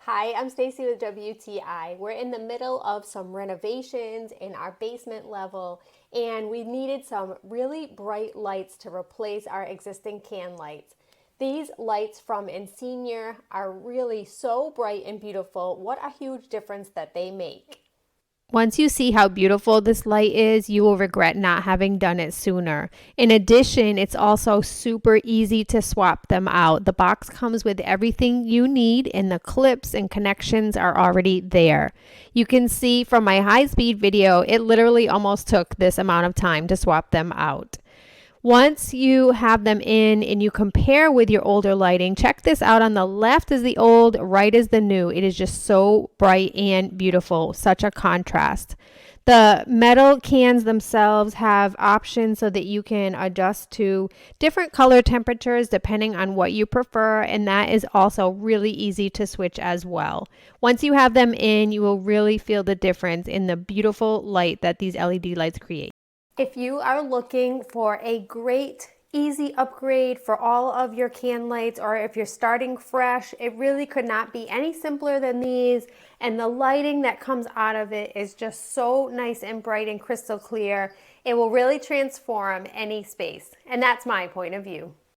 Hi, I'm Stacy with WTI. We're in the middle of some renovations in our basement level, and we needed some really bright lights to replace our existing can lights. These lights from Ensenior are really so bright and beautiful. What a huge difference that they make. Once you see how beautiful this light is, you will regret not having done it sooner. In addition, it's also super easy to swap them out. The box comes with everything you need, and the clips and connections are already there. You can see from my high-speed video, it literally almost took this amount of time to swap them out. Once you have them in and you compare with your older lighting, check this out. On the left is the old, right is the new. It is just so bright and beautiful, such a contrast. The metal cans themselves have options so that you can adjust to different color temperatures depending on what you prefer, and that is also really easy to switch as well. Once you have them in, you will really feel the difference in the beautiful light that these LED lights create. If you are looking for a great, easy upgrade for all of your can lights, or if you're starting fresh, it really could not be any simpler than these. And the lighting that comes out of it is just so nice and bright and crystal clear. It will really transform any space. And that's my point of view.